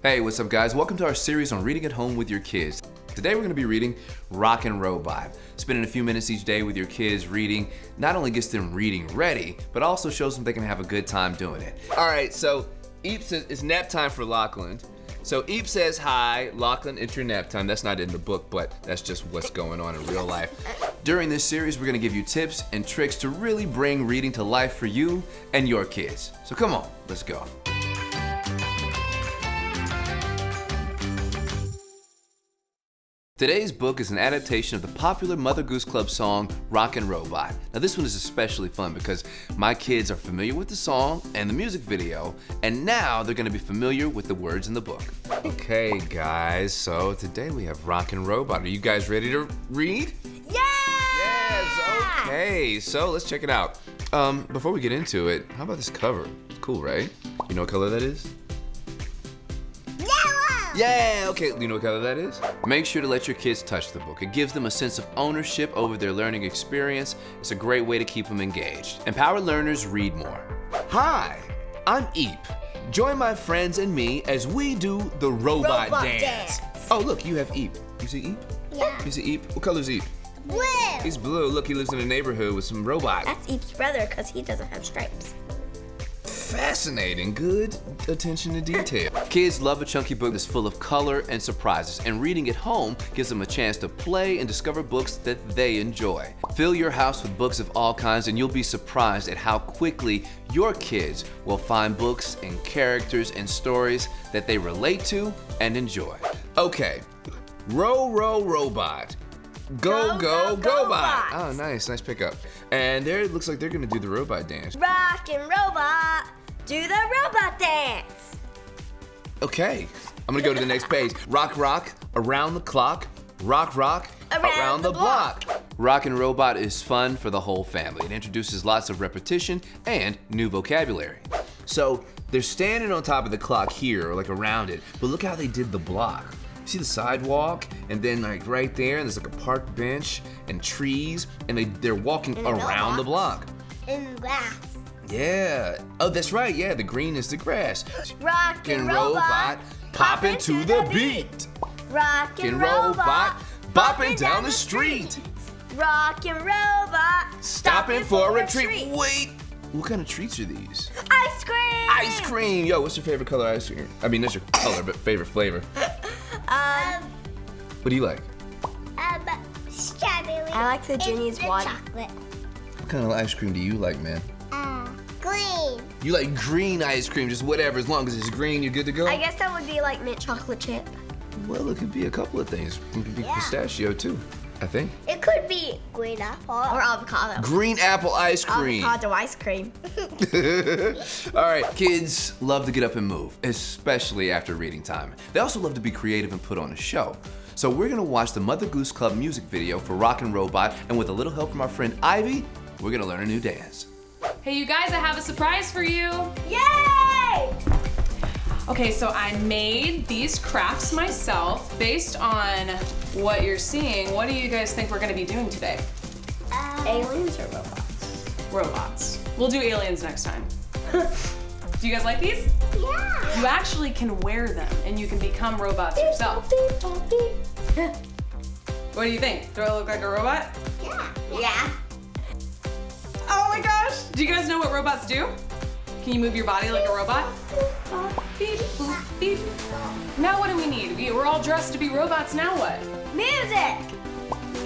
Hey, what's up guys? Welcome to our series on reading at home with your kids. Today we're going to be reading Rockin' Robot. Spending a few minutes each day with your kids reading not only gets them reading ready, but also shows them they can have a good time doing it. Alright, so Eep says it's nap time for Lachlan. So Eep says, hi, Lachlan, it's your nap time. That's not in the book, but that's just what's going on in real life. During this series, we're going to give you tips and tricks to really bring reading to life for you and your kids. So come on, let's go. Today's book is an adaptation of the popular Mother Goose Club song, Rockin' Robot. Now this one is especially fun because my kids are familiar with the song and the music video, and now they're gonna be familiar with the words in the book. Okay guys, so today we have Rockin' Robot. Are you guys ready to read? Yeah! Yes, okay, so let's check it out. Before we get into it, how about this cover? It's cool, right? You know what color that is? Yeah, okay, you know what color that is? Make sure to let your kids touch the book. It gives them a sense of ownership over their learning experience. It's a great way to keep them engaged. Empower learners read more. Hi, I'm Eep. Join my friends and me as we do the robot dance. Oh, look, you have Eep. You see Eep? Yeah. You see Eep? What color is Eep? Blue. He's blue. Look, he lives in a neighborhood with some robots. That's Eep's brother because he doesn't have stripes. Fascinating, good attention to detail. Kids love a chunky book that's full of color and surprises, and reading at home gives them a chance to play and discover books that they enjoy. Fill your house with books of all kinds and you'll be surprised at how quickly your kids will find books and characters and stories that they relate to and enjoy. Okay, row, row, robot. Go, go, go, bot. Oh, nice pickup. And there it looks like they're gonna do the robot dance. Rockin' Robot, do the robot dance. Okay, I'm gonna go to the next page. Rock, rock, around the clock. Rock, rock, around the block. Rockin' Robot is fun for the whole family. It introduces lots of repetition and new vocabulary. So they're standing on top of the clock here, or like around it, but look how they did the block. See the sidewalk, and then like right there, there's like a park bench and trees, and they're walking around the block. In grass. Yeah. Oh, that's right. Yeah, the green is the grass. Rockin' Robot, popping to the beat. Rockin' Robot, bopping down the street. Rockin' Robot, Stopping for a treat. Wait, what kind of treats are these? Ice cream. Ice cream. Yo, what's your favorite color ice cream? I mean, that's your color, but favorite flavor. What do you like? Strawberry. I like the Ginny's one. Chocolate. What kind of ice cream do you like, man? Green. You like green ice cream, just whatever, as long as it's green, you're good to go? I guess that would be like mint chocolate chip. Well, it could be a couple of things. It could be pistachio too, I think. It could be green apple. Or avocado. Green apple ice cream. Avocado ice cream. All right, kids love to get up and move, especially after reading time. They also love to be creative and put on a show. So we're gonna watch the Mother Goose Club music video for Rockin' Robot, and with a little help from our friend Ivy, we're gonna learn a new dance. Hey you guys, I have a surprise for you. Yay! Okay, so I made these crafts myself based on what you're seeing. What do you guys think we're gonna be doing today? Aliens or robots? Robots. We'll do aliens next time. Do you guys like these? Yeah. You actually can wear them and you can become robots yourself. What do you think? Do I look like a robot? Yeah. Yeah. Oh my gosh! Do you guys know what robots do? Can you move your body like a robot? Beep, boop, beep. Now what do we need? We're all dressed to be robots, now what? Music.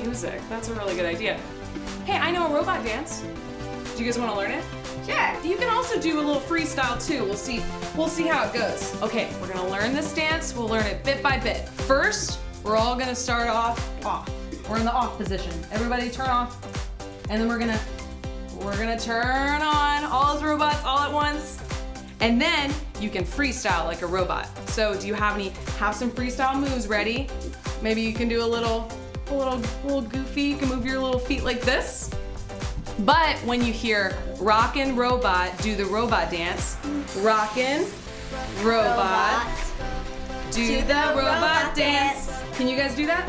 Music, that's a really good idea. Hey, I know a robot dance. Do you guys want to learn it? Sure. You can also do a little freestyle too. We'll see how it goes. Okay, we're gonna learn this dance. We'll learn it bit by bit. First, we're all gonna start off. We're in the off position. Everybody turn off. And then we're gonna turn on all those robots all at once. And then you can freestyle like a robot. So do you have some freestyle moves ready? Maybe you can do a little goofy. You can move your little feet like this. But when you hear Rockin' Robot, do the robot dance. Rockin' Robot, do the robot dance. Can you guys do that?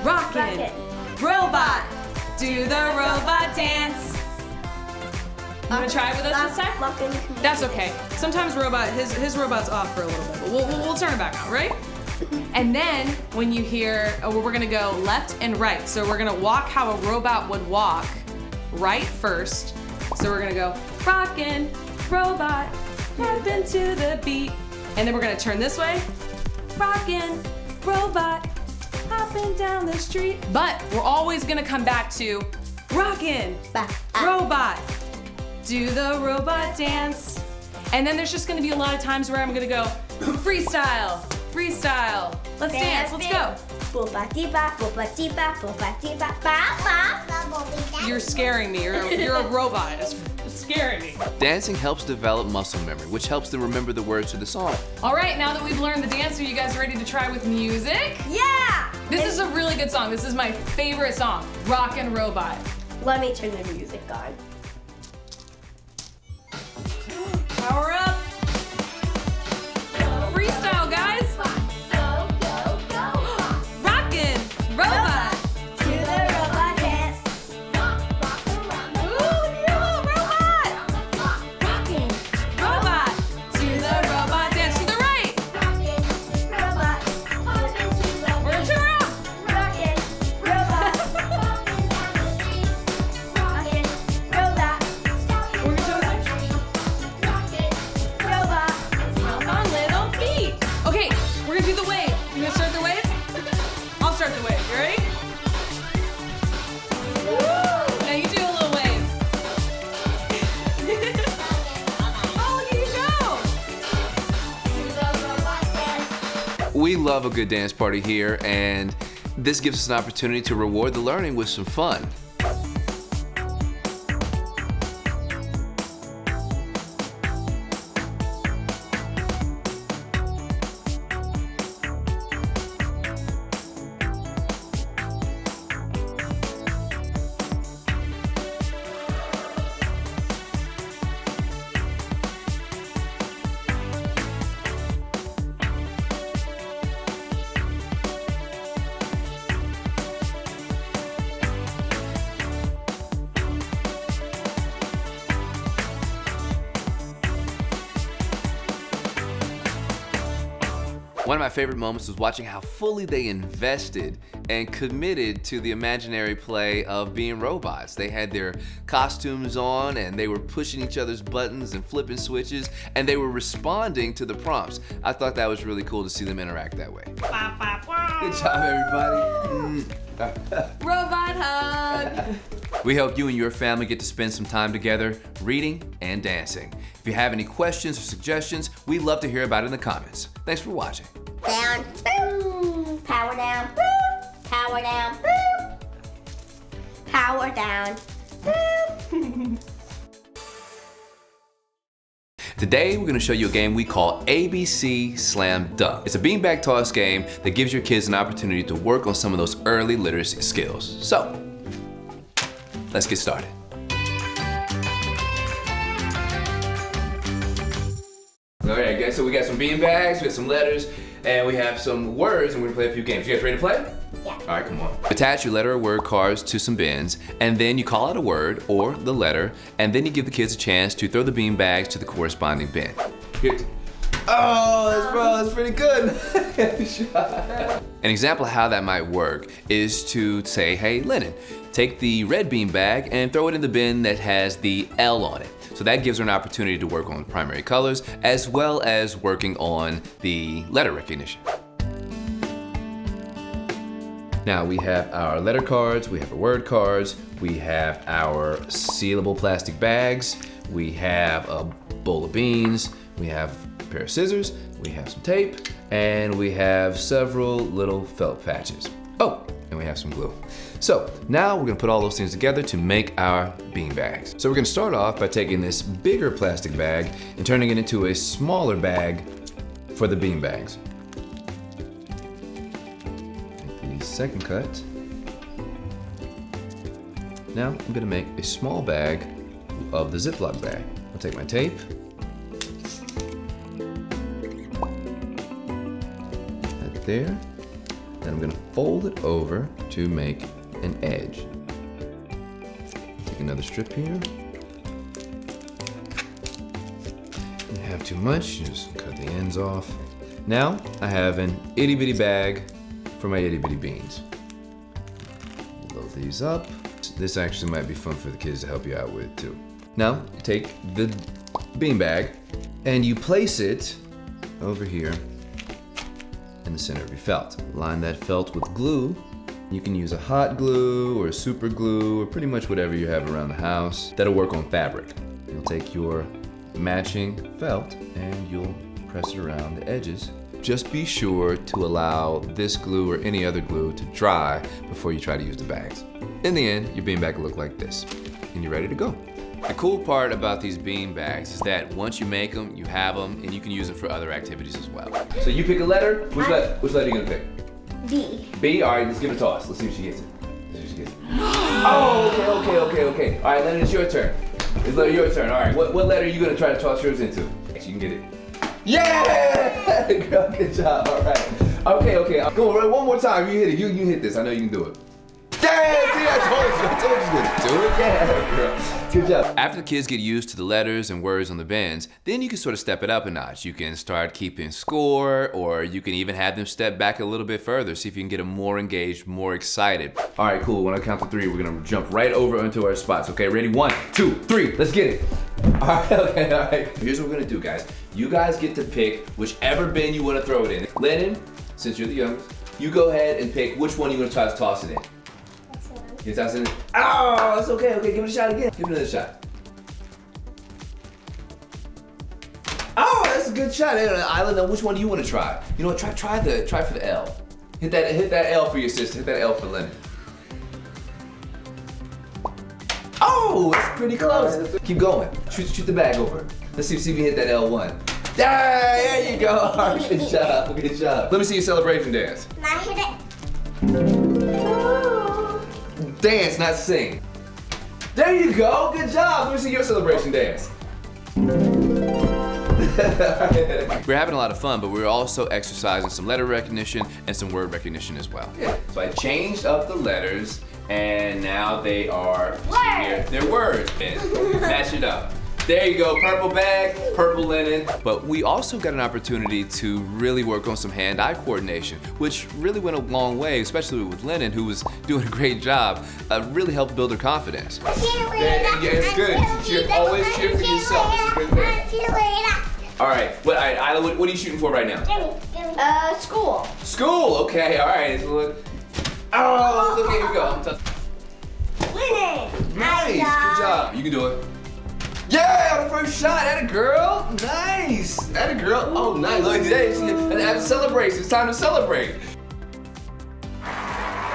Rockin' Robot, do the robot dance. You wanna try it with us this time? That's okay. Sometimes his robot's off for a little bit, but we'll turn it back on, right? And then when you hear, we're gonna go left and right. So we're gonna walk how a robot would walk, right first. So we're gonna go, rockin', robot, happen to the beat. And then we're gonna turn this way, rockin', robot, hopping down the street. But we're always gonna come back to rockin', robot, do the robot dance. And then there's just gonna be a lot of times where I'm gonna go freestyle, freestyle. Let's dance, let's go. You're scaring me, you're a robot, it's scaring me. Dancing helps develop muscle memory, which helps them remember the words to the song. All right, now that we've learned the dance, are you guys ready to try with music? Yeah! This is a really good song. This is my favorite song, Rockin' Robot. Let me turn the music on. Power up. Freestyle, guys. Rockin' Robot. Do the robot dance. Ooh, yeah, robot. Rockin', Robot. Do the robot dance to the right. robot. We're gonna turn around. Rockin', robot. Rockin', robot. We're gonna turn Robot. on little feet. Okay, we're gonna do the wave. You gonna start the wave? I'll start the wave. You ready? Now you do a little wave. Oh, look at you go. We love a good dance party here, and this gives us an opportunity to reward the learning with some fun. One of my favorite moments was watching how fully they invested and committed to the imaginary play of being robots. They had their costumes on and they were pushing each other's buttons and flipping switches, and they were responding to the prompts. I thought that was really cool to see them interact that way. Good job, everybody. Robot hug. We hope you and your family get to spend some time together reading and dancing. If you have any questions or suggestions, we'd love to hear about it in the comments. Thanks for watching. Down, boom. Power down, boom. Power down, boom. Power down, boom. Today, we're gonna show you a game we call ABC Slam Dunk. It's a beanbag toss game that gives your kids an opportunity to work on some of those early literacy skills. So, let's get started. All right, guys, so we got some beanbags, we got some letters, and we have some words, and we're gonna play a few games. You guys ready to play? Yeah. All right, come on. Attach your letter or word cards to some bins, and then you call out a word or the letter, and then you give the kids a chance to throw the beanbags to the corresponding bin. Here. Oh, that's pretty good. An example of how that might work is to say, hey, Lennon, take the red beanbag and throw it in the bin that has the L on it. So that gives her an opportunity to work on primary colors as well as working on the letter recognition. Now we have our letter cards, we have our word cards, we have our sealable plastic bags, we have a bowl of beans, we have a pair of scissors, we have some tape, and we have several little felt patches. Oh, and we have some glue. So now we're gonna put all those things together to make our bean bags. So we're gonna start off by taking this bigger plastic bag and turning it into a smaller bag for the bean bags. Make the second cut. Now I'm gonna make a small bag of the Ziploc bag. I'll take my tape. Right there. Then I'm gonna fold it over to make an edge. Take another strip here. And have too much, just cut the ends off. Now, I have an itty bitty bag for my itty bitty beans. Load these up. This actually might be fun for the kids to help you out with too. Now, you take the bean bag and you place it over here in the center of your felt. Line that felt with glue. You can use a hot glue or a super glue or pretty much whatever you have around the house that'll work on fabric. You'll take your matching felt and you'll press it around the edges. Just be sure to allow this glue or any other glue to dry before you try to use the bags. In the end, your bean bag will look like this, and you're ready to go. The cool part about these bean bags is that once you make them, you have them, and you can use them for other activities as well. So you pick a letter. Which letter are you gonna pick? B. B. All right, let's give it a toss. Let's see if she gets it. Oh, okay. All right, Lennon, it's your turn. It's your turn. All right, what letter are you gonna try to toss yours into? So you can get it. Yeah! Girl, good job. All right. Okay. Go on, one more time. You hit it. You hit this. I know you can do it. Damn! See, I told you to do it. Yeah, girl. Good job. After the kids get used to the letters and words on the bins, then you can sort of step it up a notch. You can start keeping score, or you can even have them step back a little bit further, see if you can get them more engaged, more excited. All right, cool. When I count to 3, we're gonna jump right over into our spots. Okay, ready? 1, 2, 3. Let's get it. All right. Here's what we're gonna do, guys. You guys get to pick whichever bin you want to throw it in. Lennon, since you're the youngest, you go ahead and pick which one you want to try to toss it in. You toss it in. Oh, that's okay. Give it a shot again. Give it another shot. Oh, that's a good shot. Isla, now which one do you want to try? You know what? Try for the L. Hit that L for your sister. Hit that L for Lennon. Oh, that's pretty close. Keep going. Shoot the bag over. Let's see if you hit that L1. There you go. All right, good job. Let me see your celebration dance. Now hit it. Dance, not sing. There you go. Good job. Let me see your celebration dance. We're having a lot of fun, but we're also exercising some letter recognition and some word recognition as well. Yeah. So I changed up the letters, and now they are Words. They're words. Match it up. There you go, purple bag, purple linen. But we also got an opportunity to really work on some hand-eye coordination, which really went a long way, especially with Lennon, who was doing a great job. Really helped build her confidence. Yeah, it's good. Always cheer for yourself. It's a good thing. All right, Isla, what are you shooting for right now? School. School, okay, all right. Oh, okay, here we go. Winning. Nice, good job. You can do it. Yeah, the first shot, atta girl. Nice, atta girl. Oh, nice. Look, today, have a celebration. It's time to celebrate.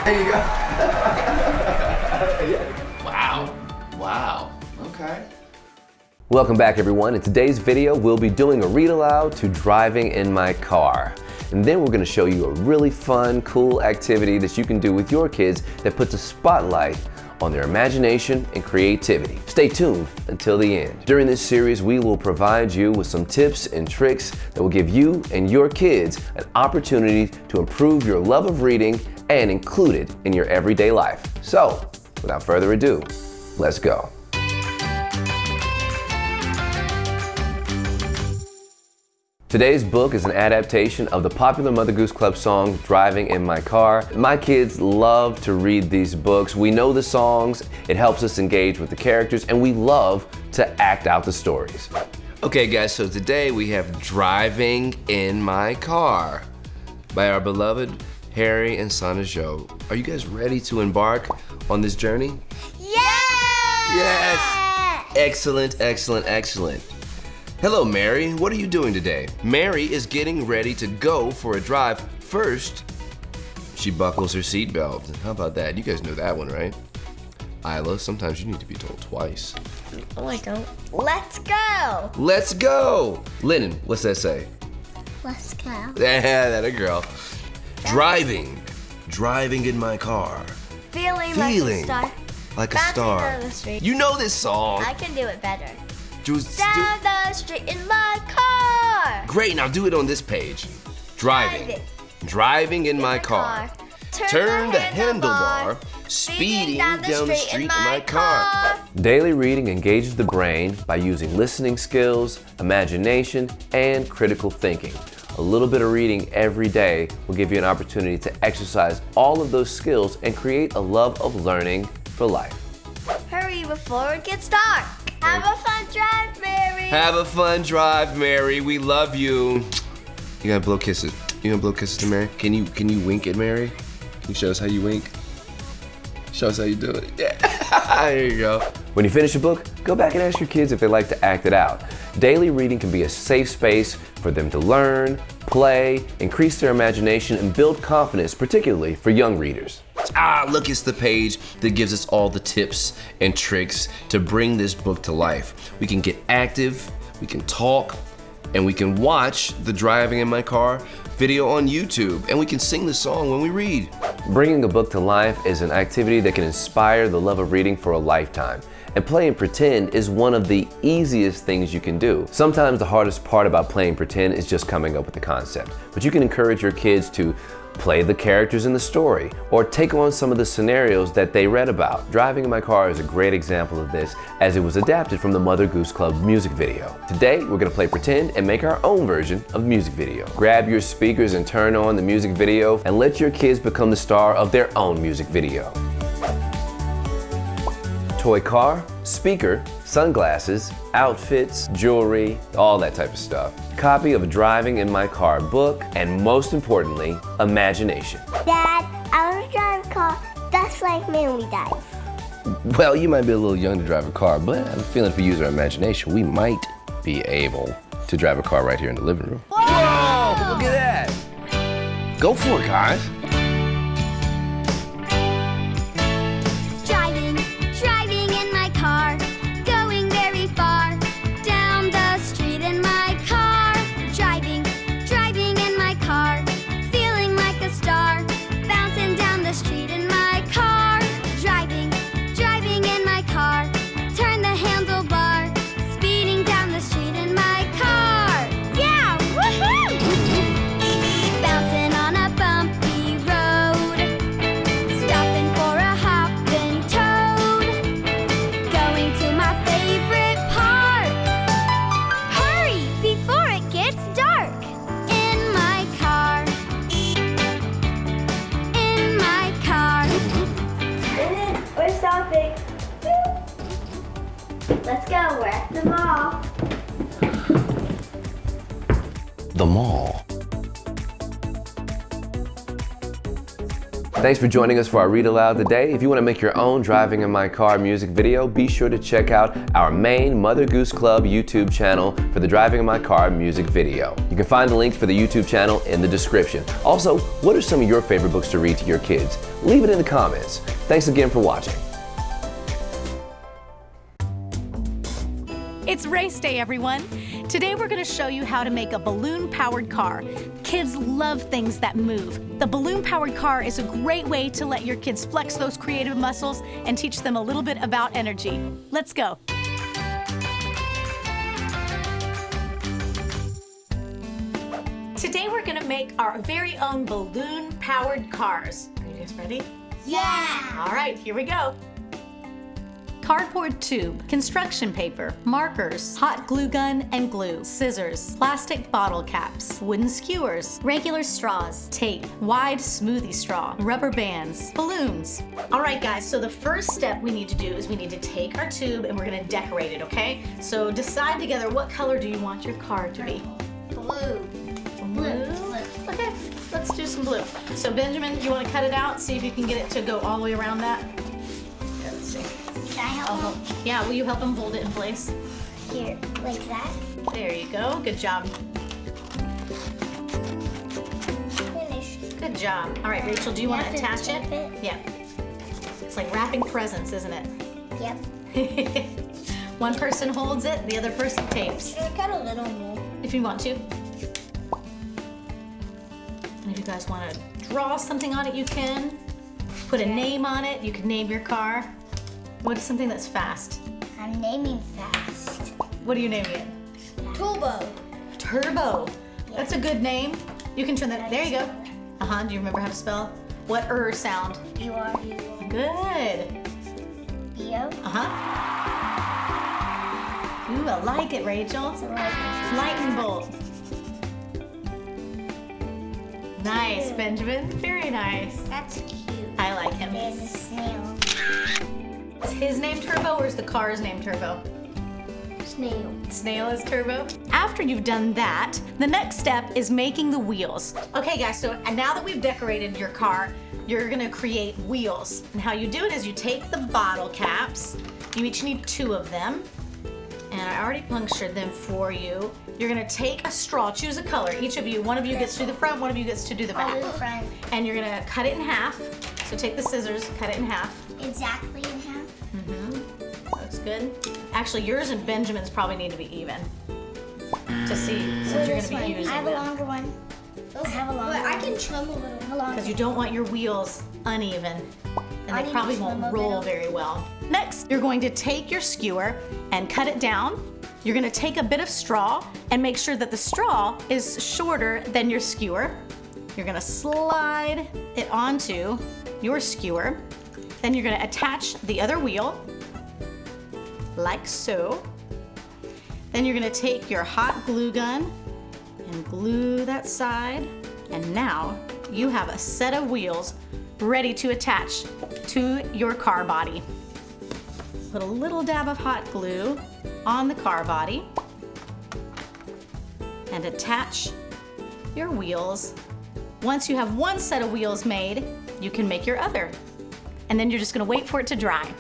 There you go. Wow. Okay. Welcome back, everyone. In today's video, we'll be doing a read aloud to Driving in My Car. And then we're going to show you a really fun, cool activity that you can do with your kids that puts a spotlight on their imagination and creativity. Stay tuned until the end. During this series, we will provide you with some tips and tricks that will give you and your kids an opportunity to improve your love of reading and include it in your everyday life. So, without further ado, let's go. Today's book is an adaptation of the popular Mother Goose Club song, Driving in My Car. My kids love to read these books. We know the songs, it helps us engage with the characters, and we love to act out the stories. Okay guys, so today we have Driving in My Car by our beloved Harry and Sana Jo. Are you guys ready to embark on this journey? Yeah! Yes! Excellent. Hello, Mary. What are you doing today? Mary is getting ready to go for a drive. First, she buckles her seatbelt. How about that? You guys know that one, right? Isla, sometimes you need to be told twice. Oh, I don't. Let's go. Let's go. Lennon, what's that say? Let's go. Yeah, that a girl. Driving in my car. Feeling like a star. Like a Bouncing star. down the street. You know this song. I can do it better. Down the street in my car. Great, now do it on this page. Driving in my car. Turn the handlebar speeding down the street in my car. Daily reading engages the brain by using listening skills, imagination, and critical thinking. A little bit of reading every day will give you an opportunity to exercise all of those skills and create a love of learning for life. Hurry before it gets dark. Have a fun drive, Mary. Have a fun drive, Mary. We love you. You gotta blow kisses. You gonna blow kisses to Mary? Can you wink at Mary? Can you show us how you wink? Show us how you do it. Yeah. There you go. When you finish a book, go back and ask your kids if they like to act it out. Daily reading can be a safe space for them to learn, play, increase their imagination, and build confidence, particularly for young readers. Look, it's the page that gives us all the tips and tricks to bring this book to life. We can get active, we can talk, and we can watch the Driving in My Car video on YouTube, and we can sing the song when we read. Bringing a book to life is an activity that can inspire the love of reading for a lifetime. And playing pretend is one of the easiest things you can do. Sometimes the hardest part about playing pretend is just coming up with the concept. But you can encourage your kids to play the characters in the story or take on some of the scenarios that they read about. Driving in My Car is a great example of this, as it was adapted from the Mother Goose Club music video. Today, we're gonna play pretend and make our own version of music video. Grab your speakers and turn on the music video and let your kids become the star of their own music video. Toy car, speaker, sunglasses, outfits, jewelry, all that type of stuff. Copy of Driving in My Car book, and most importantly, imagination. Dad, I want to drive a car just like Mary does. Well, you might be a little young to drive a car, but I have a feeling if we use our imagination, we might be able to drive a car right here in the living room. Whoa, look at that. Go for it, guys. Driving in my car, going very far, down the street in my car. Driving in my car, feeling like a star, bouncing down the street in my car. Driving in my car, turn the handlebar, speeding down the street in my car. Yeah, woohoo! Bouncing on a bumpy road, stopping for a hopping toad, going to my favorite park. Hurry before it gets dark. In my car. In my car. We're stopping. Let's go. We're at the mall. The mall. Thanks for joining us for our Read Aloud today. If you want to make your own Driving in My Car music video, be sure to check out our main Mother Goose Club YouTube channel for the Driving in My Car music video. You can find the link for the YouTube channel in the description. Also, what are some of your favorite books to read to your kids? Leave it in the comments. Thanks again for watching. It's race day, everyone. Today we're going to show you how to make a balloon-powered car. Kids love things that move. The balloon-powered car is a great way to let your kids flex those creative muscles and teach them a little bit about energy. Let's go. Today we're going to make our very own balloon-powered cars. Are you guys ready? Yeah! All right, here we go. Cardboard tube, construction paper, markers, hot glue gun and glue, scissors, plastic bottle caps, wooden skewers, regular straws, tape, wide smoothie straw, rubber bands, balloons. All right, guys, so the first step we need to do is we need to take our tube and we're gonna decorate it, okay? So decide together, what color do you want your car to be? Blue. Blue? Okay, let's do some blue. So Benjamin, you wanna cut it out? See if you can get it to go all the way around that? Yeah, let's see. Can I help him? Yeah, will you help him hold it in place? Here, like that. There you go. Good job. Finished. Good job. All right, Rachel, do you want to attach it? Yeah. It's like wrapping presents, isn't it? Yep. One person holds it, the other person tapes. I got a little more. If you want to. And if you guys want to draw something on it, you can. Put a name on it. You can name your car. What is something that's fast? I'm naming fast. What are you naming it? Turbo. Turbo. That's a good name. You can turn that. There you go. Do you remember how to spell? What sound? B-R-U. Good. B-O. Ooh, I like it, Rachel. It's a lightning. Lightning bolt. Nice, Benjamin. Very nice. That's cute. I like him. There's a snail. Is his name Turbo or is the car's name Turbo? Snail. Snail is Turbo. After you've done that, the next step is making the wheels. Okay guys, so now that we've decorated your car, you're gonna create wheels. And how you do it is you take the bottle caps, you each need 2 of them, and I already punctured them for you. You're gonna take a straw, choose a color. Each of you, one of you gets to do the front, one of you gets to do the I'll back. do the front. And you're gonna cut it in half. So take the scissors, cut it in half. Exactly in half. Looks good. Actually, yours and Benjamin's probably need to be even to see, since you're gonna be using I have a them. longer one. I have a longer one. I can trim a little. Because you don't want your wheels uneven, and I they need probably to trim won't a roll little. very well. Next, you're going to take your skewer and cut it down. You're gonna take a bit of straw and make sure that the straw is shorter than your skewer. You're gonna slide it onto your skewer. Then you're gonna attach the other wheel, like so. Then you're gonna take your hot glue gun and glue that side. And now you have a set of wheels ready to attach to your car body. Put a little dab of hot glue on the car body and attach your wheels. Once you have one set of wheels made, you can make your other. And then you're just gonna wait for it to dry.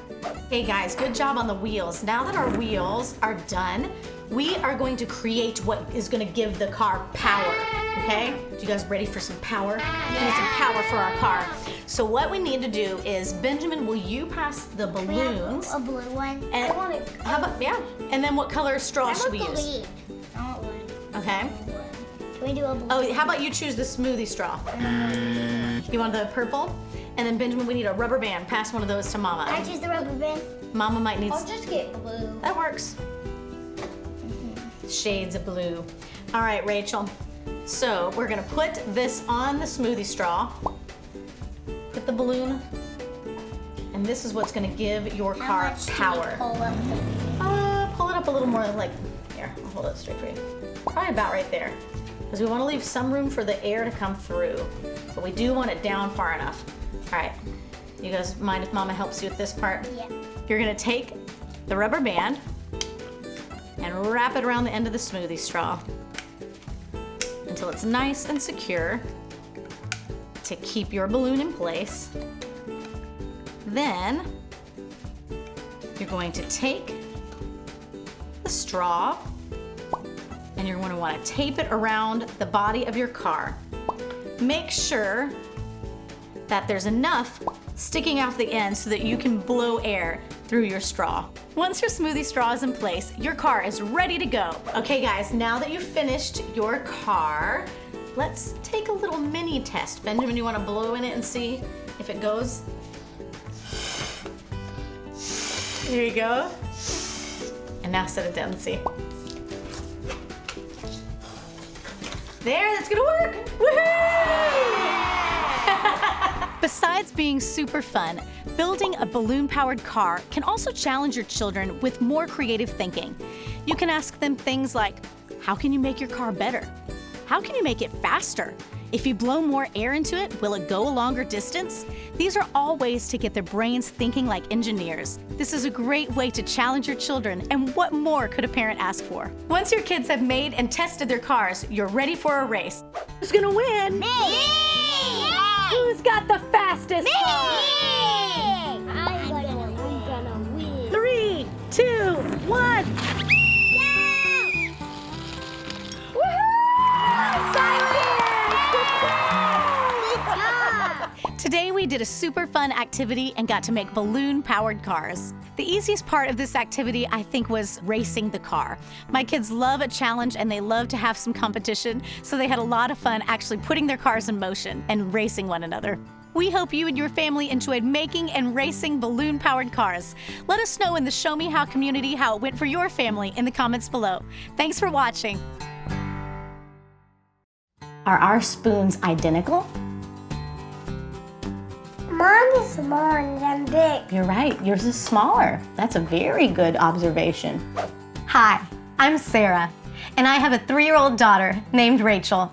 Hey guys, good job on the wheels. Now that our wheels are done, we are going to create what is gonna give the car power, okay? You guys ready for some power? We need some power for our car. So what we need to do is, Benjamin, will you pass the balloons? A blue one. And I want it. how about, yeah. And then what color straw should we use? Green. I want one. Okay. Can we do a blue? Oh, how about you choose the smoothie straw? You want the purple? And then Benjamin, we need a rubber band. Pass one of those to Mama. Can I choose the rubber band? Mama might need. I'll just get blue. That works. Shades of blue. All right, Rachel. So we're gonna put this on the smoothie straw. Put the balloon. And this is what's gonna give your How car much do we power. pull up? Pull it up a little more, like, here, I'll hold it straight for you. Probably about right there. Because we wanna leave some room for the air to come through. But we do want it down far enough. All right, you guys mind if Mama helps you with this part? Yeah. You're gonna take the rubber band and wrap it around the end of the smoothie straw until it's nice and secure to keep your balloon in place. Then you're going to take the straw and you're going to want to tape it around the body of your car. Make sure that there's enough sticking off the end so that you can blow air through your straw. Once your smoothie straw is in place, your car is ready to go. Okay guys, now that you've finished your car, let's take a little mini test. Benjamin, you want to blow in it and see if it goes? Here you go. And now set it down and see. There, that's gonna work! Woohoo! Besides being super fun, building a balloon-powered car can also challenge your children with more creative thinking. You can ask them things like, how can you make your car better? How can you make it faster? If you blow more air into it, will it go a longer distance? These are all ways to get their brains thinking like engineers. This is a great way to challenge your children, and what more could a parent ask for? Once your kids have made and tested their cars, you're ready for a race. Who's gonna win? Me! Who's got the fastest Me! car? I'm gonna win. 3, 2, 1. Today we did a super fun activity and got to make balloon-powered cars. The easiest part of this activity, I think, was racing the car. My kids love a challenge and they love to have some competition, so they had a lot of fun actually putting their cars in motion and racing one another. We hope you and your family enjoyed making and racing balloon-powered cars. Let us know in the Show Me How community how it went for your family in the comments below. Thanks for watching. Are our spoons identical? Mine is smaller than big. You're right, yours is smaller. That's a very good observation. Hi, I'm Sarah, and I have a 3-year-old daughter named Rachel.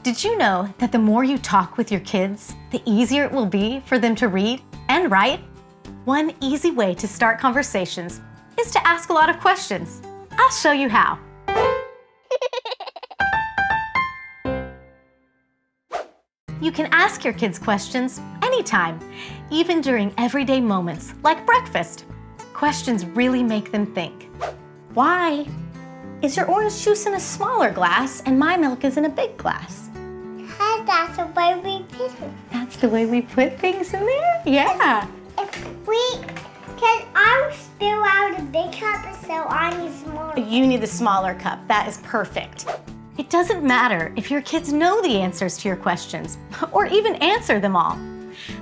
Did you know that the more you talk with your kids, the easier it will be for them to read and write? One easy way to start conversations is to ask a lot of questions. I'll show you how. You can ask your kids questions anytime, even during everyday moments like breakfast. Questions really make them think. Why is your orange juice in a smaller glass and my milk is in a big glass? Hey, that's the way we put it. That's the way we put things in there? Yeah. Can I spill out a big cup, so I need smaller? You need the smaller cup. That is perfect. It doesn't matter if your kids know the answers to your questions or even answer them all.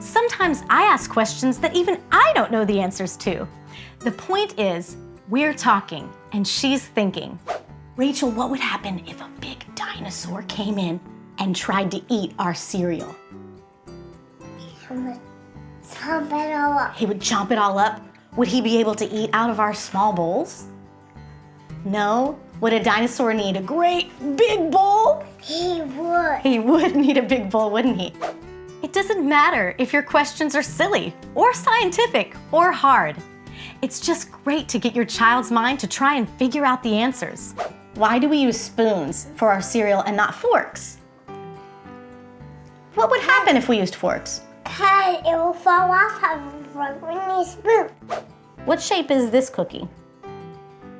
Sometimes I ask questions that even I don't know the answers to. The point is, we're talking and she's thinking. Rachel, what would happen if a big dinosaur came in and tried to eat our cereal? Chomp it all up. He would chomp it all up. Would he be able to eat out of our small bowls? No. Would a dinosaur need a great big bowl? He would. He would need a big bowl, wouldn't he? It doesn't matter if your questions are silly or scientific or hard. It's just great to get your child's mind to try and figure out the answers. Why do we use spoons for our cereal and not forks? What would happen if we used forks? Because it will fall off of the spoon. What shape is this cookie?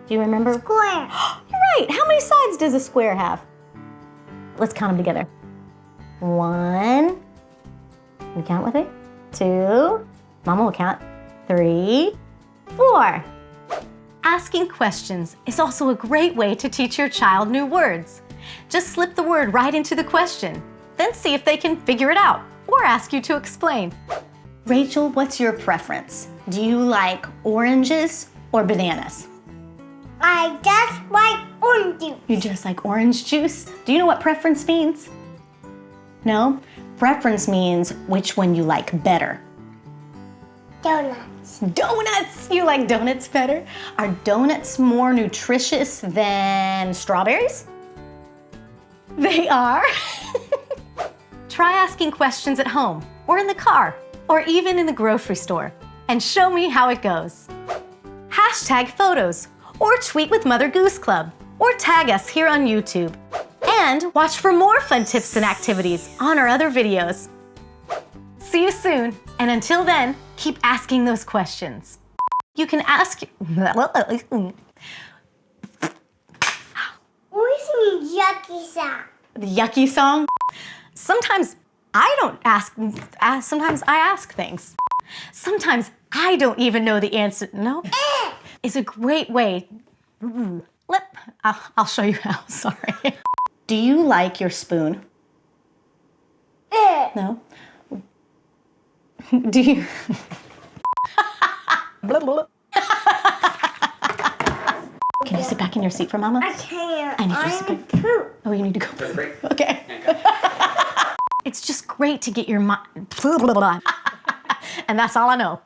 Do you remember? Square. You're right. How many sides does a square have? Let's count them together. 1. We count with it. 2. Mama will count. 3, 4. Asking questions is also a great way to teach your child new words. Just slip the word right into the question, then see if they can figure it out or ask you to explain. Rachel, what's your preference? Do you like oranges or bananas? I just like orange juice. You just like orange juice? Do you know what preference means? No? Preference means which one you like better. Donuts. Donuts! You like donuts better? Are donuts more nutritious than strawberries? They are. Try asking questions at home, or in the car, or even in the grocery store, and show me how it goes. Hashtag photos, or tweet with Mother Goose Club, or tag us here on YouTube. And watch for more fun tips and activities on our other videos. See you soon, and until then, keep asking those questions. You can ask... We're singing yucky sound. The yucky song? Sometimes I don't ask, sometimes I ask things. Sometimes I don't even know the answer. No? It's a great way. I'll show you how, sorry. Do you like your spoon? No? Do you? Can you sit back in your seat for Mama? I can't. I need you to sit back. Poop. Oh, you need to go. Okay. It's just great to get your mind. And that's all I know.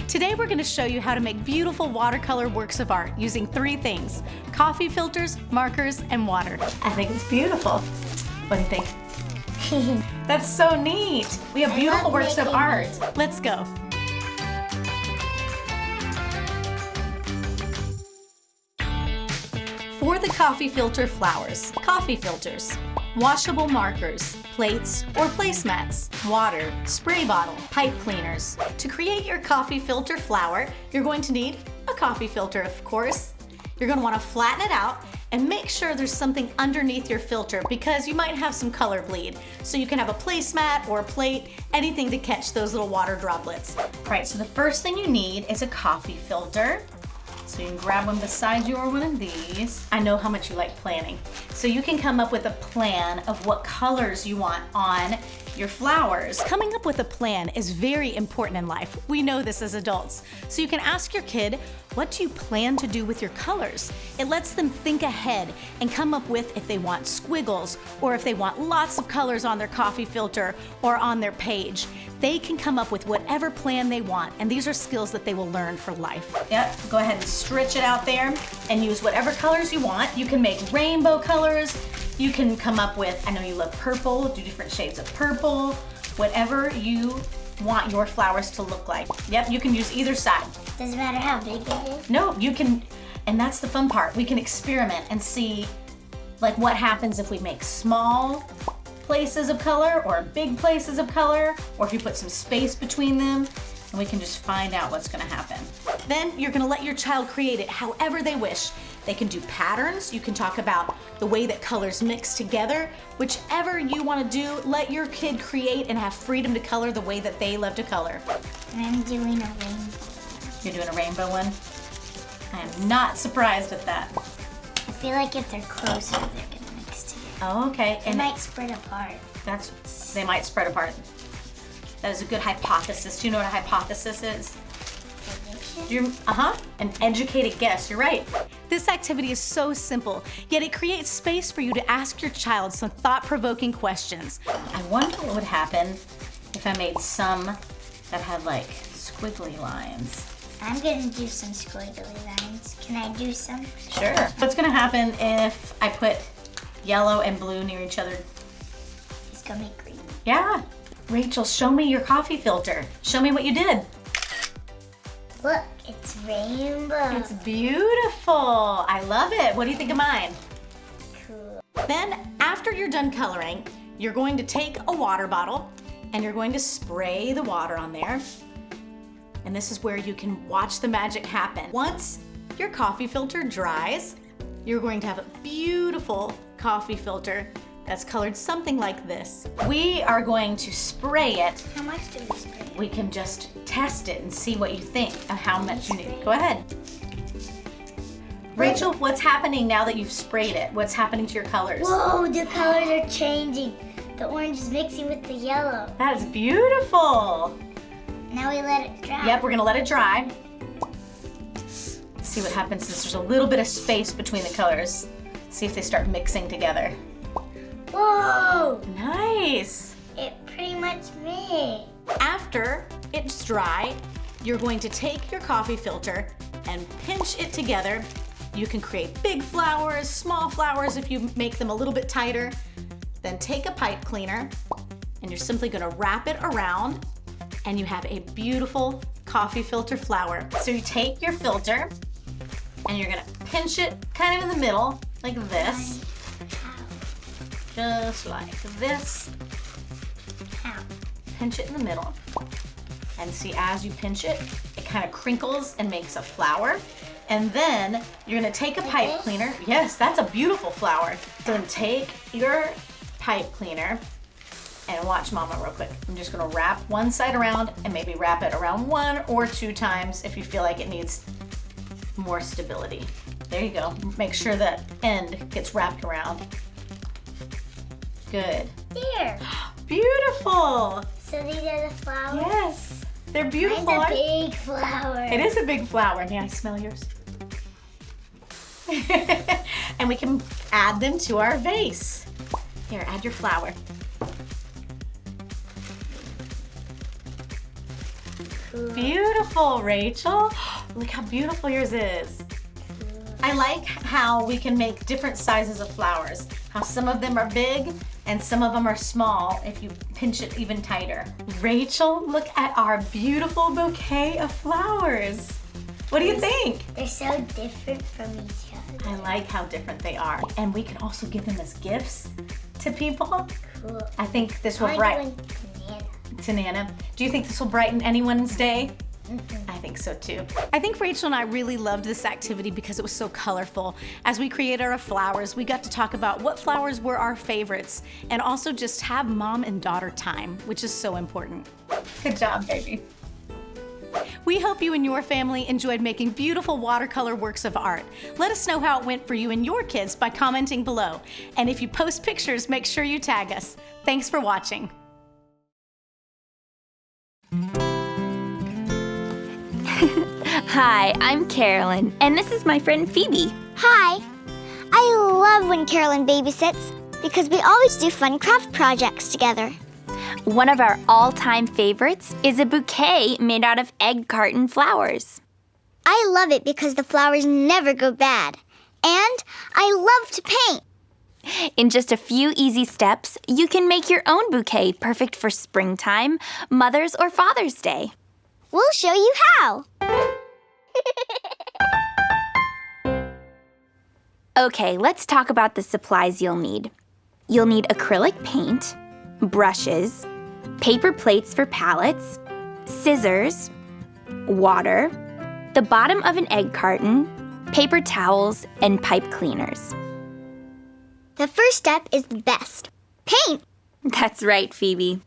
Today we're going to show you how to make beautiful watercolor works of art using 3 things: coffee filters, markers, and water. I think it's beautiful. What do you think? That's so neat. We have beautiful works of art. Let's go. For the coffee filter flowers, coffee filters, washable markers, plates or placemats, water, spray bottle, pipe cleaners. To create your coffee filter flower, you're going to need a coffee filter, of course. You're going to want to flatten it out and make sure there's something underneath your filter because you might have some color bleed. So you can have a placemat or a plate, anything to catch those little water droplets. All right, so the first thing you need is a coffee filter. So you can grab one beside you or one of these. I know how much you like planning. So you can come up with a plan of what colors you want on your flowers. Coming up with a plan is very important in life. We know this as adults. So you can ask your kid, what do you plan to do with your colors? It lets them think ahead and come up with if they want squiggles or if they want lots of colors on their coffee filter or on their page. They can come up with whatever plan they want, and these are skills that they will learn for life. Yep, go ahead and stretch it out there and use whatever colors you want. You can make rainbow colors. You can come up with, I know you love purple, do different shades of purple, whatever you want your flowers to look like. Yep, you can use either side. Doesn't matter how big it is? No, you can, and that's the fun part. We can experiment and see like what happens if we make small places of color or big places of color, or if you put some space between them, and we can just find out what's gonna happen. Then you're gonna let your child create it however they wish. They can do patterns. You can talk about the way that colors mix together. Whichever you want to do, let your kid create and have freedom to color the way that they love to color. I'm doing a rainbow. You're doing a rainbow one? I am not surprised at that. I feel like if they're closer, they're gonna mix together. Oh, okay. They might spread apart. They might spread apart. That is a good hypothesis. Do you know what a hypothesis is? An educated guess, you're right. This activity is so simple, yet it creates space for you to ask your child some thought-provoking questions. I wonder what would happen if I made some that had like squiggly lines. I'm gonna do some squiggly lines. Can I do some? Sure. What's gonna happen if I put yellow and blue near each other? It's gonna make green. Yeah. Rachel, show me your coffee filter. Show me what you did. Look, it's rainbow. It's beautiful. I love it. What do you think of mine? Cool. Then, after you're done coloring, you're going to take a water bottle and you're going to spray the water on there. And this is where you can watch the magic happen. Once your coffee filter dries, you're going to have a beautiful coffee filter that's colored something like this. We are going to spray it. How much do we spray it? We can just test it and see what you think of how much you need. Go ahead. Rachel, what's happening now that you've sprayed it? What's happening to your colors? Whoa, the colors are changing. The orange is mixing with the yellow. That is beautiful. Now we let it dry. Yep, we're gonna let it dry. See what happens since there's a little bit of space between the colors. See if they start mixing together. Whoa! Nice. It pretty much made. After it's dry, you're going to take your coffee filter and pinch it together. You can create big flowers, small flowers if you make them a little bit tighter. Then take a pipe cleaner and you're simply gonna wrap it around and you have a beautiful coffee filter flower. So you take your filter and you're gonna pinch it kind of in the middle, like this. Just like this. Pinch it in the middle. And see, as you pinch it, it kind of crinkles and makes a flower. And then you're gonna take a pipe cleaner. Yes, that's a beautiful flower. So then take your pipe cleaner and watch Mama real quick. I'm just gonna wrap one side around and maybe wrap it around 1 or 2 times if you feel like it needs more stability. There you go. Make sure that end gets wrapped around. Good. There. Beautiful. So these are the flowers? Yes. They're beautiful. Mine's a big flower. It is a big flower. May I smell yours? And we can add them to our vase. Here, add your flower. Cool. Beautiful, Rachel. Look how beautiful yours is. I like how we can make different sizes of flowers. How some of them are big and some of them are small if you pinch it even tighter. Rachel, look at our beautiful bouquet of flowers. What do you think? They're so different from each other. I like how different they are. And we can also give them as gifts to people. Cool. I think this will I brighten. like banana. To Nana. Do you think this will brighten anyone's day? I think so too. I think Rachel and I really loved this activity because it was so colorful. As we created our flowers, we got to talk about what flowers were our favorites and also just have mom and daughter time, which is so important. Good job, baby. We hope you and your family enjoyed making beautiful watercolor works of art. Let us know how it went for you and your kids by commenting below. And if you post pictures, make sure you tag us. Thanks for watching. Hi, I'm Carolyn, and this is my friend Phoebe. Hi. I love when Carolyn babysits because we always do fun craft projects together. One of our all-time favorites is a bouquet made out of egg carton flowers. I love it because the flowers never go bad. And I love to paint. In just a few easy steps, you can make your own bouquet perfect for springtime, Mother's or Father's Day. We'll show you how. Okay, let's talk about the supplies you'll need. You'll need acrylic paint, brushes, paper plates for palettes, scissors, water, the bottom of an egg carton, paper towels, and pipe cleaners. The first step is the best. Paint. That's right, Phoebe.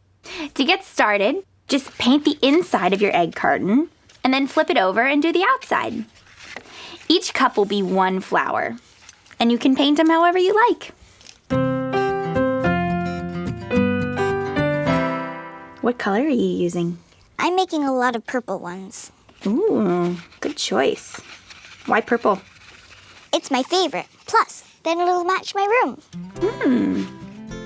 To get started, just paint the inside of your egg carton and then flip it over and do the outside. Each cup will be one flower, and you can paint them however you like. What color are you using? I'm making a lot of purple ones. Ooh, good choice. Why purple? It's my favorite. Plus, then it'll match my room.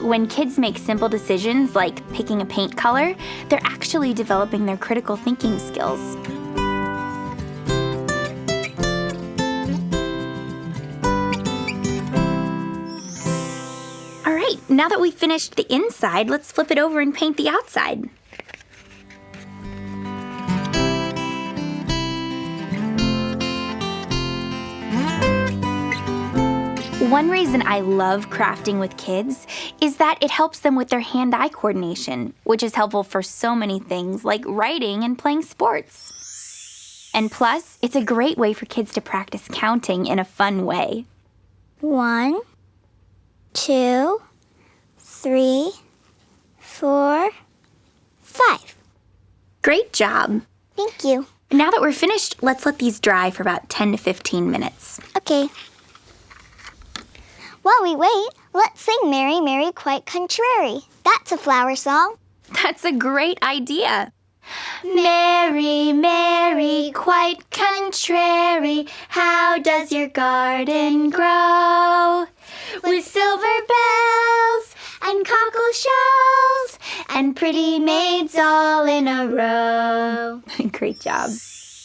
When kids make simple decisions like picking a paint color, they're actually developing their critical thinking skills. All right, now that we've finished the inside, let's flip it over and paint the outside. One reason I love crafting with kids is that it helps them with their hand-eye coordination, which is helpful for so many things like writing and playing sports. And plus, it's a great way for kids to practice counting in a fun way. 1, 2, 3, 4, 5. Great job. Thank you. Now that we're finished, let's let these dry for about 10 to 15 minutes. Okay. While we wait, let's sing Mary, Mary, Quite Contrary. That's a flower song. That's a great idea. Mary, Mary, quite contrary, how does your garden grow? With silver bells and cockle shells and pretty maids all in a row. Great job.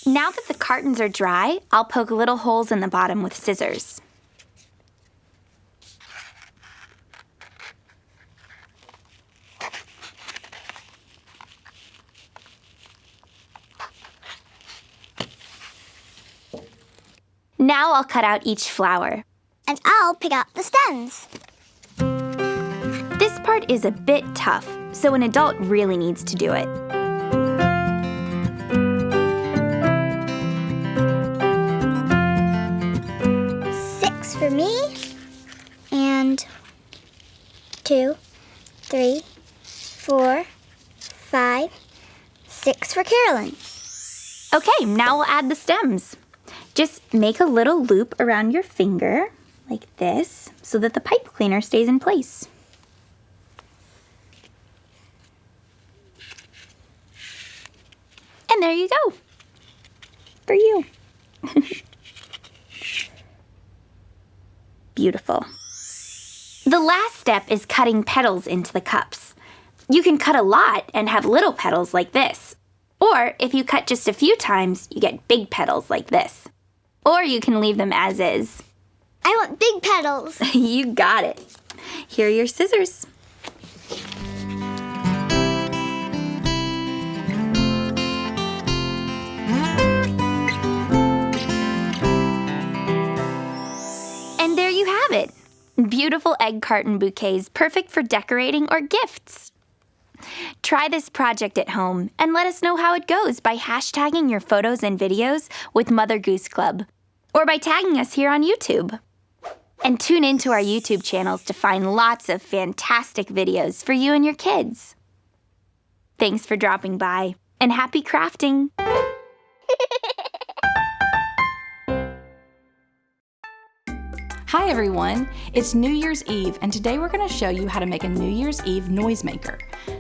Now that the cartons are dry, I'll poke little holes in the bottom with scissors. Now I'll cut out each flower. And I'll pick out the stems. This part is a bit tough, so an adult really needs to do it. Six for me. And 2, 3, 4, 5, 6 for Carolyn. Okay, now we'll add the stems. Just make a little loop around your finger, like this, so that the pipe cleaner stays in place. And there you go. For you. Beautiful. The last step is cutting petals into the cups. You can cut a lot and have little petals like this. Or if you cut just a few times, you get big petals like this. Or you can leave them as is. I want big petals. You got it. Here are your scissors. And there you have it. Beautiful egg carton bouquets, perfect for decorating or gifts. Try this project at home and let us know how it goes by hashtagging your photos and videos with Mother Goose Club, or by tagging us here on YouTube. And tune into our YouTube channels to find lots of fantastic videos for you and your kids. Thanks for dropping by, and happy crafting! Hi everyone, it's New Year's Eve, and today we're going to show you how to make a New Year's Eve noisemaker.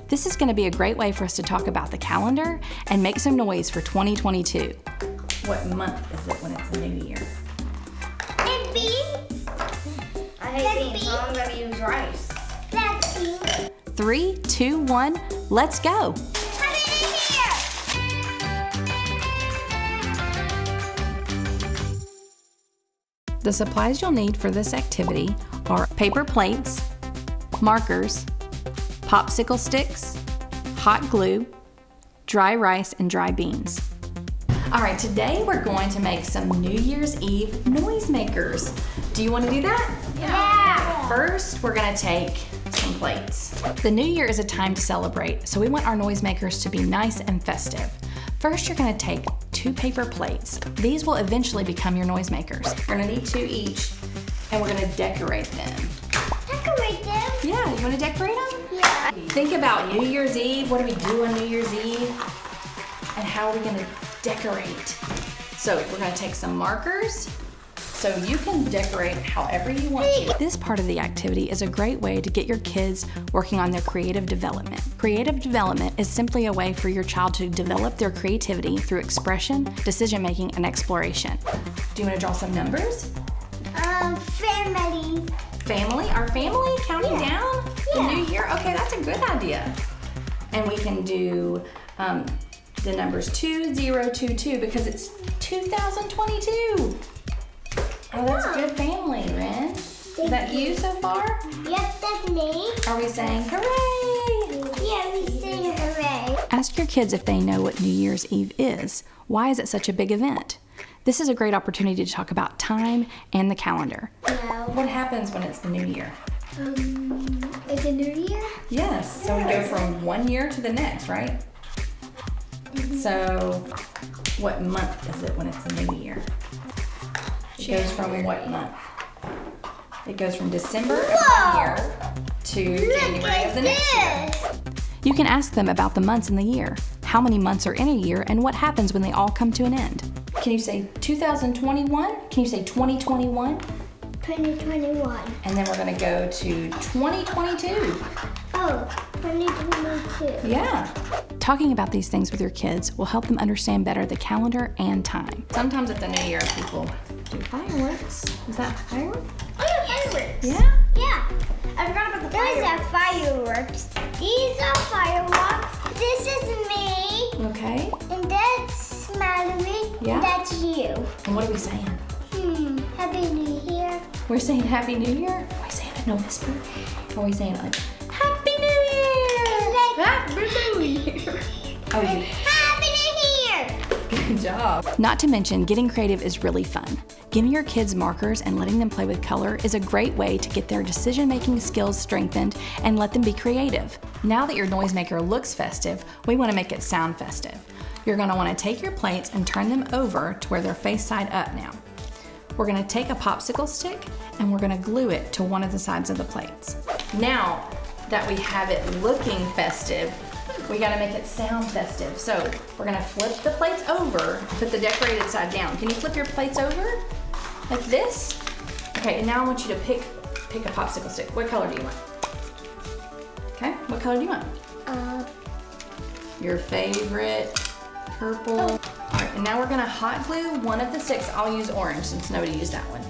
This is going to be a great way for us to talk about the calendar and make some noise for 2022. What month is it when it's the new year? And beans. I hate beans, so I'm gonna use rice. That's beans. 3, 2, 1, let's go! Come in here. The supplies you'll need for this activity are paper plates, markers, popsicle sticks, hot glue, dry rice, and dry beans. All right, today we're going to make some New Year's Eve noisemakers. Do you want to do that? Yeah. First, we're gonna take some plates. The new year is a time to celebrate, so we want our noisemakers to be nice and festive. First, you're gonna take 2 paper plates. These will eventually become your noisemakers. We're gonna need 2 each, and we're gonna decorate them. Decorate them. Yeah, you wanna decorate them? Yeah. Think about New Year's Eve. What do we do on New Year's Eve? And how are we gonna decorate? So we're gonna take some markers, so you can decorate however you want to. This part of the activity is a great way to get your kids working on their creative development. Creative development is simply a way for your child to develop their creativity through expression, decision-making, and exploration. Do you want to draw some numbers? Family. Family? Our family? Counting down? Yeah. The new year? Okay, that's a good idea. And we can do the numbers 2022 because it's 2022. Oh, that's a good family, Ren. Is that you so far? Yep, that's me. Are we saying hooray? Yeah, we sing hooray. Ask your kids if they know what New Year's Eve is. Why is it such a big event? This is a great opportunity to talk about time and the calendar. No. What happens when it's the new year? It's a new year? Yes, so we go from one year to the next, right? So, what month is it when it's the new year? It goes from what month? It goes from December of one year to January of the next year. You can ask them about the months in the year, how many months are in a year, and what happens when they all come to an end. Can you say 2021? Can you say 2021? 2021. And then we're gonna go to 2022. Oh, 2022. Yeah. Talking about these things with your kids will help them understand better the calendar and time. Sometimes at the new year, people do fireworks. Is that fireworks? Oh, yeah, fireworks. Yeah? Yeah. I forgot about the fireworks. Those are fireworks. These are fireworks. This is me. Okay. And that's Mallory. Yeah. And that's you. And what are we saying? Happy New Year. We're saying Happy New Year? Are we saying it in a whisper? Or are we saying it like, Happy New Year! Happy New Year! Oh, yeah. Happy New Year. Good job. Not to mention, getting creative is really fun. Giving your kids markers and letting them play with color is a great way to get their decision-making skills strengthened and let them be creative. Now that your noisemaker looks festive, we want to make it sound festive. You're going to want to take your plates and turn them over to where they're face side up now. We're going to take a popsicle stick and we're going to glue it to one of the sides of the plates. Now that we have it looking festive, we got to make it sound festive. So we're going to flip the plates over, put the decorated side down. Can you flip your plates over like this? Okay, and now I want you to pick a popsicle stick. What color do you want? Okay, what color do you want? Your favorite purple. All right, and now we're gonna hot glue one of the sticks. I'll use orange since nobody used that one.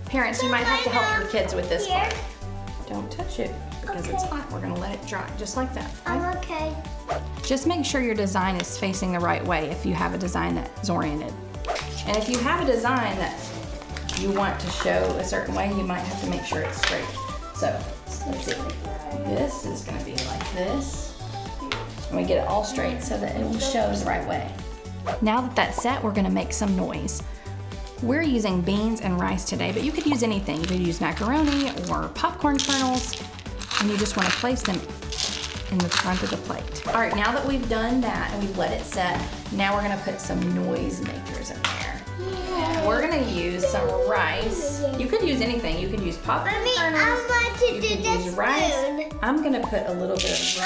Parents, you might have to help your kids with this part. Don't touch it because it's hot. We're gonna let it dry just like that. I'm okay. Just make sure your design is facing the right way if you have a design that's oriented. And if you have a design that you want to show a certain way, you might have to make sure it's straight. So let's see, this is gonna be like this. And we get it all straight so that it will show the right way. Now that that's set, we're gonna make some noise. We're using beans and rice today, but you could use anything. You could use macaroni or popcorn kernels, and you just wanna place them in the front of the plate. All right, now that we've done that and we've let it set, now we're gonna put some noise makers in there. Yeah. We're gonna use some rice. You could use anything. You could use popcorn kernels. I want to You do could the use rice. spoon. I'm gonna put a little bit of rice.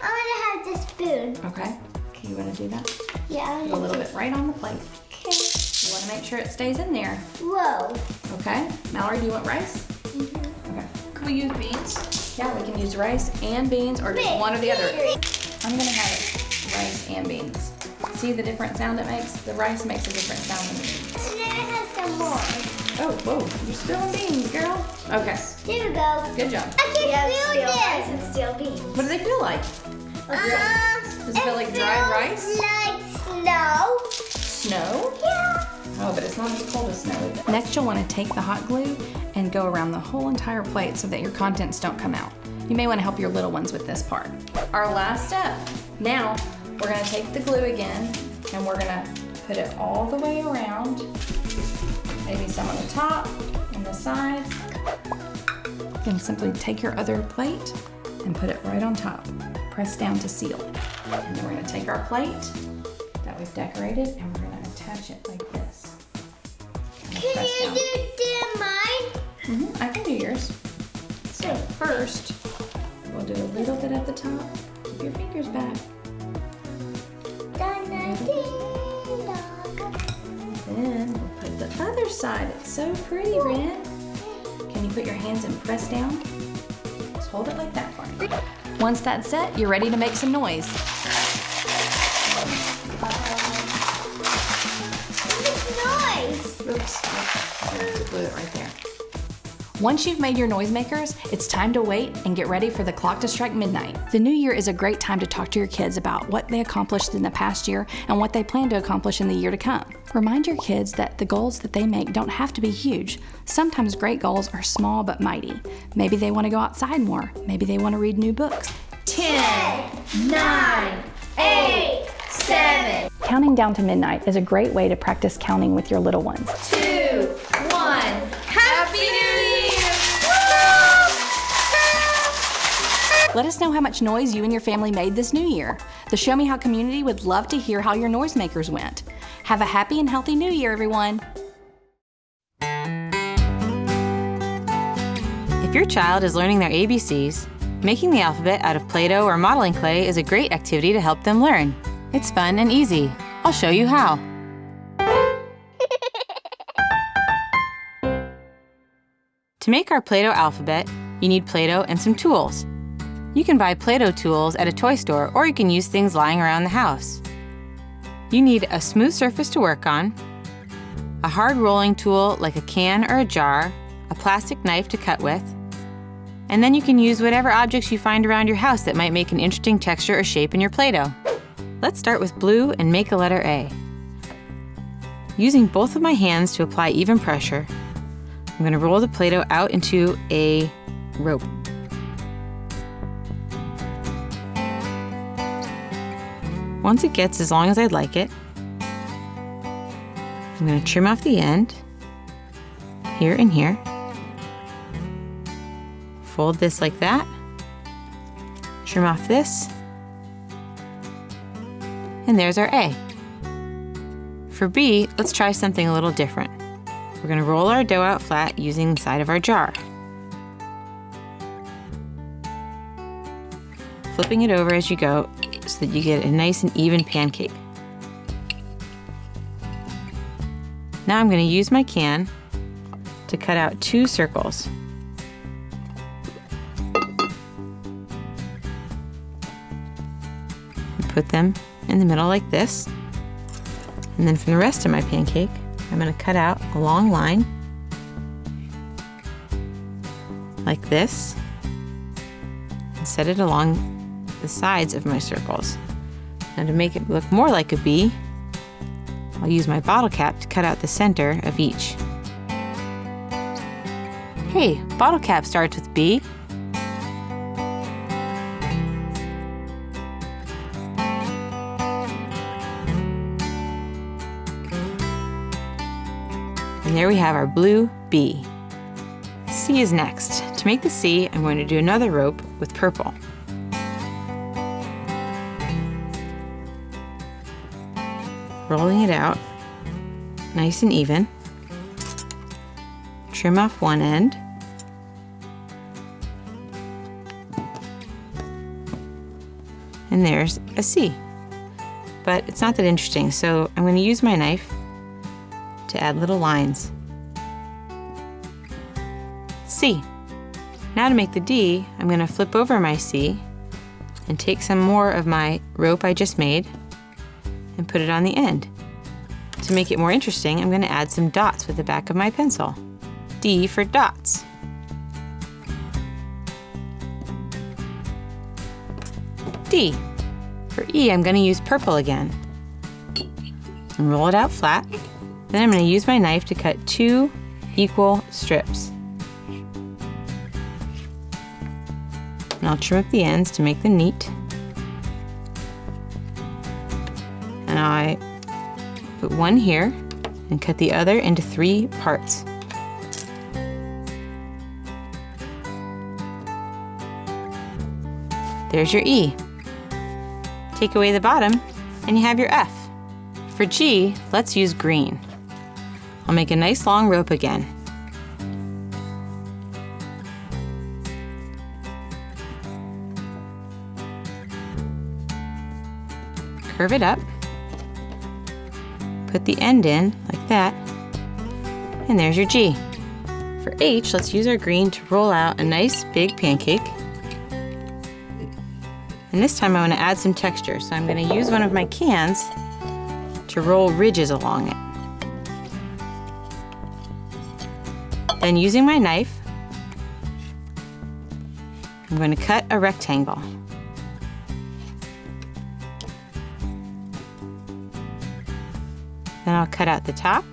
I want to have the spoon. Okay, you wanna do that? Yeah. Put a little bit right on the plate. Okay. You wanna make sure it stays in there. Whoa. Okay, Mallory, do you want rice? Okay. Can we use beans? Yeah, we can use rice and beans or just one or the other. I'm gonna have it rice and beans. See the different sound it makes? The rice makes a different sound than the beans. And then it has some more. Oh, whoa, you're spilling beans, girl. Okay, There we go. good job. I can feel Steel rice this. and steel beans. What do they feel like? Does it feel like dried rice? Like snow. Snow? Yeah. Oh, but it's not as cold as snow. Next, you'll want to take the hot glue and go around the whole entire plate so that your contents don't come out. You may want to help your little ones with this part. Our last step. Now, we're going to take the glue again and we're going to put it all the way around. Maybe some on the top and the sides. Then simply take your other plate and put it right on top. Press down to seal. And then we're going to take our plate that we've decorated and we're going to attach it like this. And press Can down. you do mine? I can do yours. So first, we'll do a little bit at the top. Keep your fingers back. Then we'll put the other side. It's so pretty, Ren. Can you put your hands and press down? Just hold it like that for me. Once that's set, you're ready to make some noise. Noise. Oops. Glue it right there. Once you've made your noisemakers, it's time to wait and get ready for the clock to strike midnight. The new year is a great time to talk to your kids about what they accomplished in the past year and what they plan to accomplish in the year to come. Remind your kids that the goals that they make don't have to be huge. Sometimes great goals are small but mighty. Maybe they want to go outside more. Maybe they want to read new books. 10, 9, 8, 7. Counting down to midnight is a great way to practice counting with your little ones. 2, 1. Happy New Year! Let us know how much noise you and your family made this new year. The Show Me How community would love to hear how your noisemakers went. Have a happy and healthy new year, everyone. If your child is learning their ABCs, making the alphabet out of Play-Doh or modeling clay is a great activity to help them learn. It's fun and easy. I'll show you how. To make our Play-Doh alphabet, you need Play-Doh and some tools. You can buy Play-Doh tools at a toy store, or you can use things lying around the house. You need a smooth surface to work on, a hard rolling tool like a can or a jar, a plastic knife to cut with, and then you can use whatever objects you find around your house that might make an interesting texture or shape in your Play-Doh. Let's start with blue and make a letter A. Using both of my hands to apply even pressure, I'm going to roll the Play-Doh out into a rope. Once it gets as long as I'd like it, I'm going to trim off the end, here and here. Fold this like that, trim off this, and there's our A. For B, let's try something a little different. We're going to roll our dough out flat using the side of our jar. Flipping it over as you go so that you get a nice and even pancake. Now I'm going to use my can to cut out 2 circles. And put them in the middle like this. And then from the rest of my pancake, I'm going to cut out a long line like this and set it along the sides of my circles. Now to make it look more like a bee, I'll use my bottle cap to cut out the center of each. Hey, bottle cap starts with B. And there we have our blue bee. C is next. To make the C, I'm going to do another rope with purple. Rolling it out nice and even. Trim off one end. And there's a C. But it's not that interesting, so I'm going to use my knife to add little lines. C. Now to make the D, I'm going to flip over my C and take some more of my rope I just made and put it on the end. To make it more interesting, I'm going to add some dots with the back of my pencil. D for dots. D. For E, I'm going to use purple again. And roll it out flat. Then I'm going to use my knife to cut 2 equal strips. And I'll trim up the ends to make them neat. And I put one here and cut the other into 3 parts. There's your E. Take away the bottom and you have your F. For G, let's use green. I'll make a nice long rope again. Curve it up. Put the end in like that. And there's your G. For H, let's use our green to roll out a nice big pancake. And this time I want to add some texture, so I'm going to use one of my cans to roll ridges along it. Then using my knife, I'm going to cut a rectangle. Then I'll cut out the top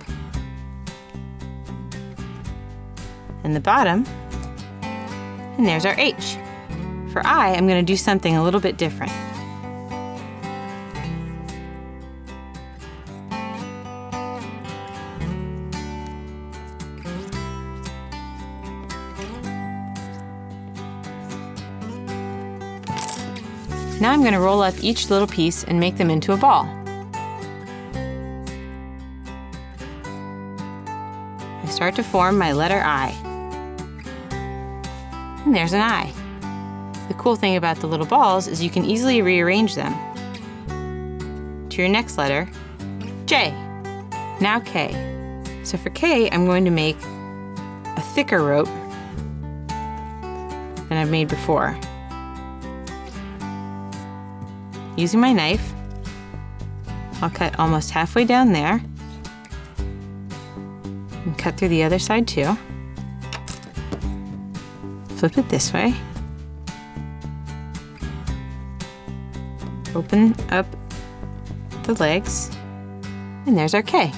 and the bottom, and there's our H. For I, I'm going to do something a little bit different. Now I'm going to roll up each little piece and make them into a ball. I start to form my letter I. And there's an I. The cool thing about the little balls is you can easily rearrange them. To your next letter, J. Now K. So for K, I'm going to make a thicker rope than I've made before. Using my knife, I'll cut almost halfway down there and cut through the other side too. Flip it this way. Open up the legs, and there's our K.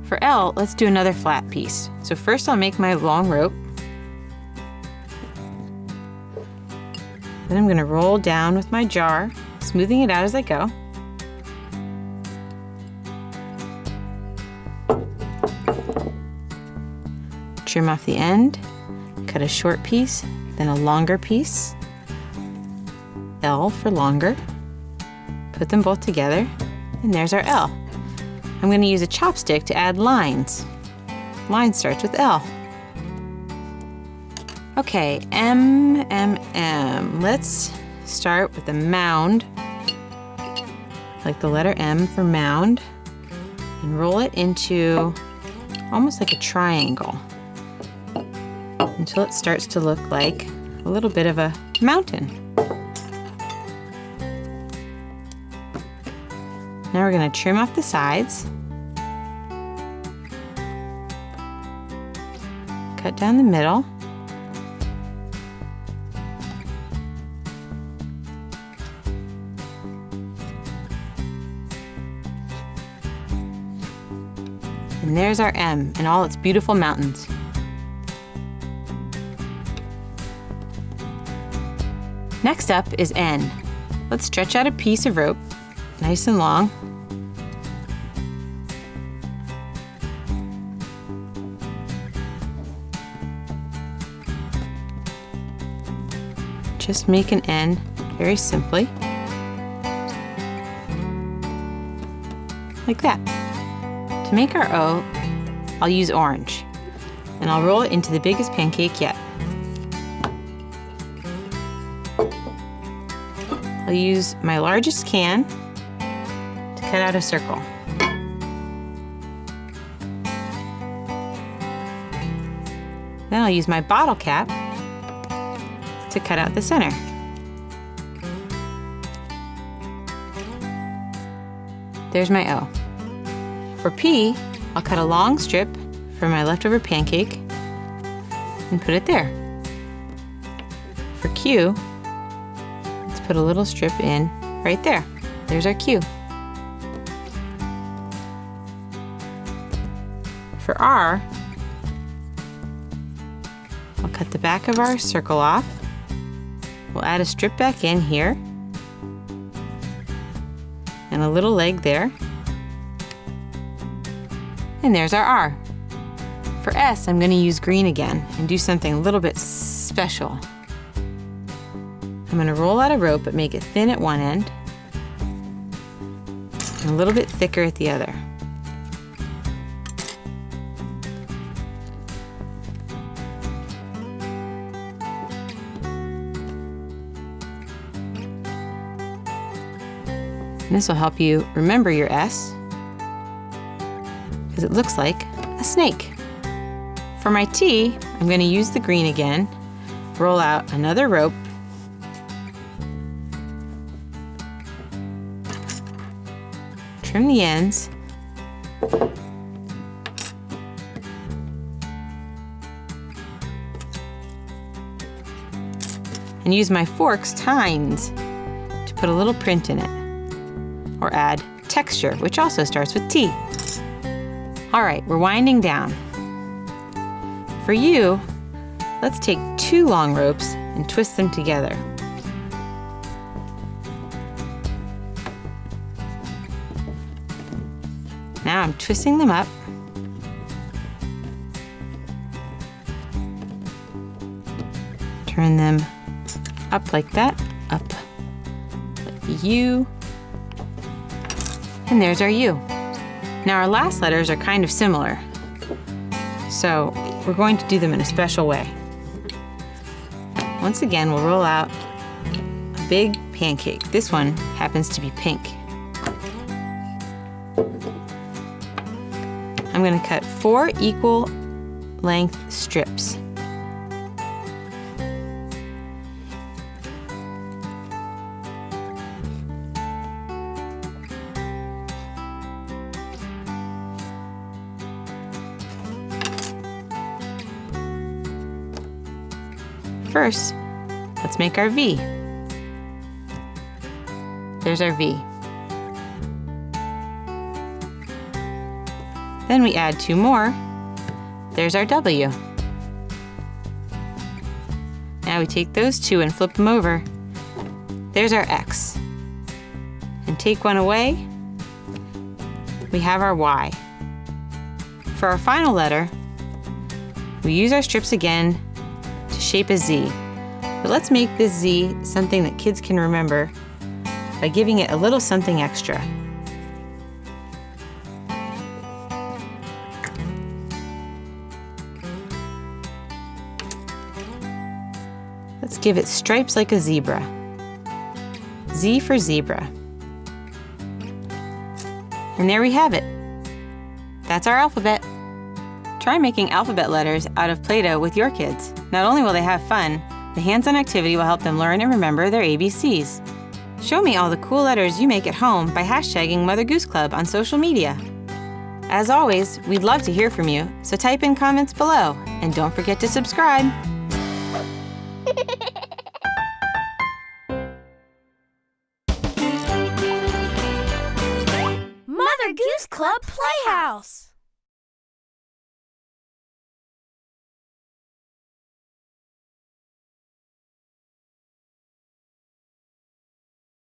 For L, let's do another flat piece. So first I'll make my long rope. Then I'm going to roll down with my jar, smoothing it out as I go. Trim off the end, cut a short piece, then a longer piece. L for longer. Put them both together, and there's our L. I'm going to use a chopstick to add lines. Line starts with L. Okay, M. Let's start with a mound, like the letter M for mound, and roll it into almost like a triangle until it starts to look like a little bit of a mountain. Now we're going to trim off the sides, cut down the middle, And there's our M and all its beautiful mountains. Next up is N. Let's stretch out a piece of rope, nice and long. Just make an N very simply, like that. To make our O, I'll use orange, and I'll roll it into the biggest pancake yet. I'll use my largest can to cut out a circle. Then I'll use my bottle cap to cut out the center. There's my O. For P, I'll cut a long strip from my leftover pancake and put it there. For Q, let's put a little strip in right there. There's our Q. For R, I'll cut the back of our circle off. We'll add a strip back in here and a little leg there. And there's our R. For S, I'm going to use green again and do something a little bit special. I'm going to roll out a rope but make it thin at one end and a little bit thicker at the other. And this will help you remember your S because it looks like a snake. For my T, I'm going to use the green again, roll out another rope, trim the ends, and use my fork's tines to put a little print in it, or add texture, which also starts with T. All right, we're winding down. For U, let's take 2 long ropes and twist them together. Now I'm twisting them up. Turn them up like that, up like U. And there's our U. Now our last letters are kind of similar, so we're going to do them in a special way. Once again, we'll roll out a big pancake. This one happens to be pink. I'm going to cut 4 equal length strips. First, let's make our V. There's our V. Then we add 2 more. There's our W. Now we take those 2 and flip them over. There's our X. And take one away, we have our Y. For our final letter, we use our strips again to shape a Z. But let's make this Z something that kids can remember by giving it a little something extra. Let's give it stripes like a zebra. Z for zebra. And there we have it. That's our alphabet. Try making alphabet letters out of Play-Doh with your kids. Not only will they have fun, the hands-on activity will help them learn and remember their ABCs. Show me all the cool letters you make at home by hashtagging Mother Goose Club on social media. As always, we'd love to hear from you, so type in comments below, and don't forget to subscribe. Mother Goose Club Playhouse.